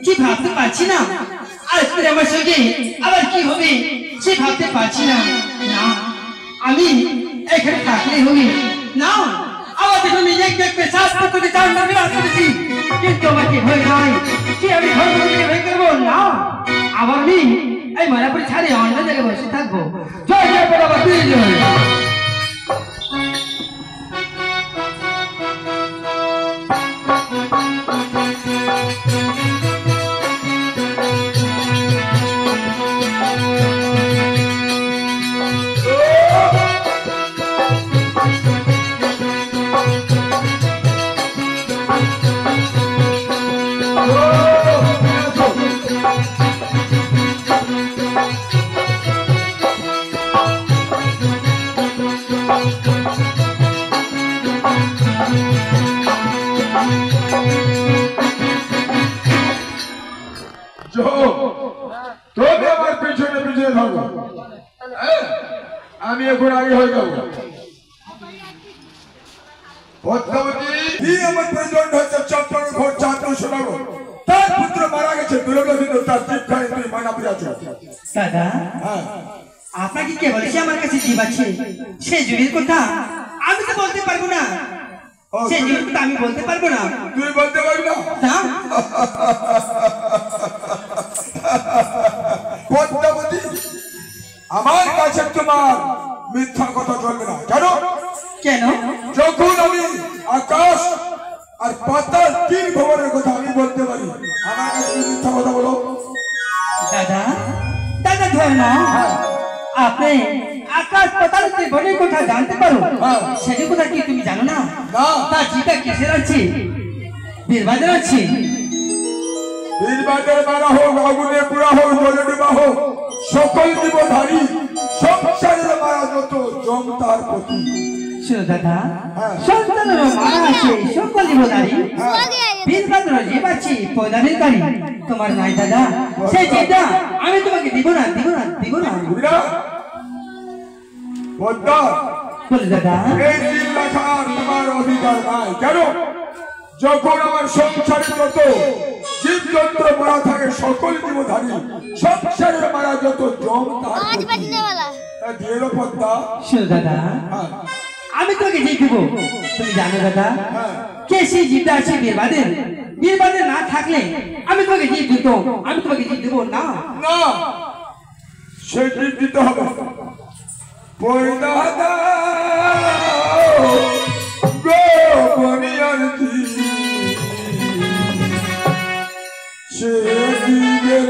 কি ভাবতে পারছি না আর তুই আমার সঙ্গে আবার কি হবে সে ভাবতে পারছি না। না আমি এখানে থাকলে হবে না। আবার দেখো নিজেকে দেখবে শাস্ত্র থেকে চার নামে আসতেছি কিন্তু আমাকে ভয় নাই কি আমি ঘর থেকে ভয় করবো না। আবার আমি এই মায়াপুর ছাড়ে অন্য জায়গায় বসে থাকবো। জয় জয় বরাবর তুই জয়। আমি এখন আগে হয়ে যাব। পদ্মাবতী আমার প্রয়োজন হচ্ছে চন্দ্র ঘোর চাঁদ শোনাবো তার পুত্র মারা গেছে দুর্গদিন তার জীব খায় তুই মানাপুরে আছো। দাদা আপনাকে কে বলেছে আমার কাছে জীব আছে? সে জীবের কথা আমি তো বলতে পারবো না। সে জীবের কথা আমি বলতে পারবো না। তুই বলতে পারবি না? পদ্মাবতী আমার কাছে তোমার মিথ্যা কথা চলবে না। কেন কেন? যখন আমি আকাশ আর পাতাল তিন ভবনের কথা আমি বলতে পারি আমার কাছে মিথ্যা কথা বলো? দাদা দাদা ধর্ম আপনি আকাশ পাতাল তিন ভবনের কথা জানতে পারো সেটি কথা কি তুমি জানো না? তার জিটা কিসের আছে? বীরবাদের আছে। বীরবাদের মারা হোক আগুনে পুরা হোক জলে ডুবা হোক সকল জীবধারী সংসারের মারা যত জম তার প্রতি। শোনো দাদা সন্তানেরও মারা আছে সকল জীবধারী বীরবাদেরও জীব আছে পয়দানের গাড়ি তোমার নাই দাদা। সেই জীবটা আমি তোমাকে দিব না দিব না দিব না। পদ্মা বলে দাদা এই দিন রাখার তোমার অধিকার নাই। কেন? যখন আমার সংসারে যত জীব জন্তু মারা থাকে সকল জীবধারী সংসারের মারা যত জম তার দিয়ে পদ্মা। শোনো দাদা আমি তোমাকে জীব দিব তুমি জানো দাদা কে সেই জীবটা আছে বীরবাদের? বীরবাদের না থাকলে আমি তোমাকে জীব দিত। আমি তোমাকে জীব দেবো না। না সেই জীব দিতে হবে। পয়দা দাও গো বনিয়ার সে জীবের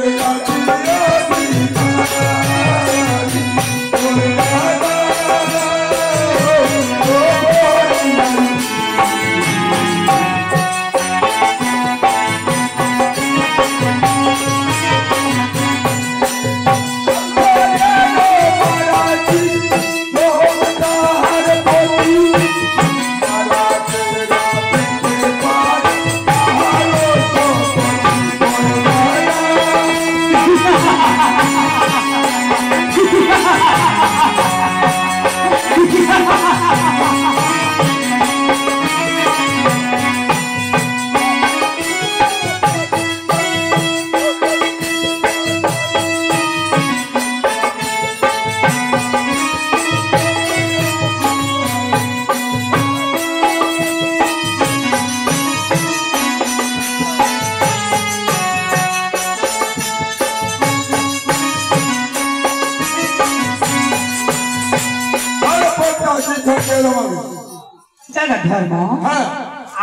কাটিয়া ধর্ম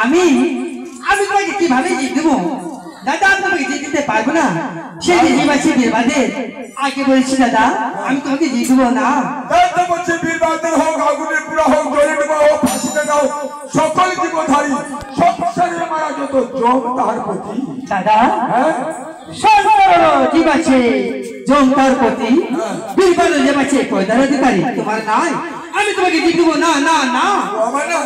আমি আমি তোমাকে কিভাবে জিত দেবো দাদা? আমি তোমাকে জিত দিতে পারবো না। সেই জীব আছে বীরবাদের আগে বলেছি দাদা আমি তোমাকে জিত দেবো না। বীরবাদের হোক আগুনে পুরা হোক জলে ডুবা হোক ফাঁসিতে দাও সকল জীবধারী সংসারের মারা যত জম তাহার প্রতি। দাদা কি বাছে জমতার প্রতি বীরবল যে বাছে কয়দার অধিকারী তোমার নাই আমি তোমাকে জিত দেবো না না না আমার না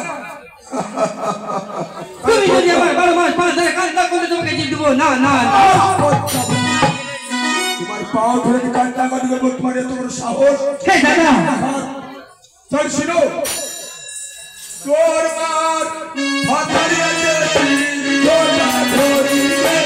তুমি যদি আমার 12 মাস 5 ধরে কান্না করলে তোমাকে জিত দেবো না না না তোমার পাও ধরে কান্না করে দেবো তোমার এত বড় সাহস হে দাদা চল শুনো তোর মার হাতারি আছে তোরা ধরিবে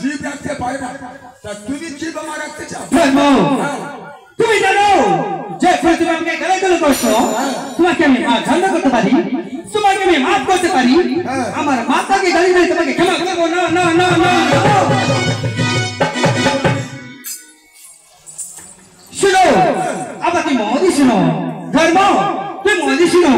जीव रखते पाए ना तुम्हें जीव हमारा रखते चाहो তুমি জানো যে তুমি আমাকে গালাগালি করছো তোমাকে আমি ঠান্ডা করতে পারি তোমাকে আমি মাফ করতে পারি আমার মাতাকে গালি দিয়ে তোমাকে ক্ষমা করব না না না না শুনো আমাকে মহদি শুনো ধর্ম তুই মহদি শুনো